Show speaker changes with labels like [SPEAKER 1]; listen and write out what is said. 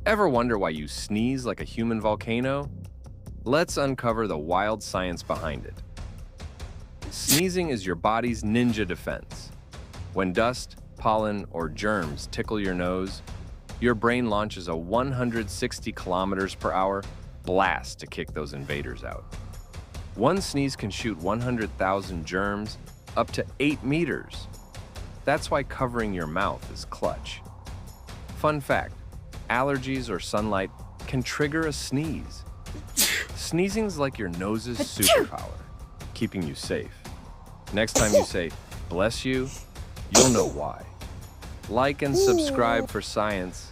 [SPEAKER 1] Ever wonder why you sneeze like a human volcano? Let's uncover the wild science behind it. Sneezing is your body's ninja defense. When dust, pollen, or germs tickle your nose, your brain launches a 160 kilometers per hour blast to kick those invaders out. One sneeze can shoot 100,000 germs up to 8 meters. That's why covering your mouth is clutch. Fun fact, allergies or sunlight can trigger a sneeze. Sneezing's like your nose's superpower, keeping you safe. Next time you say, "bless you," you'll know why. Like and subscribe for science.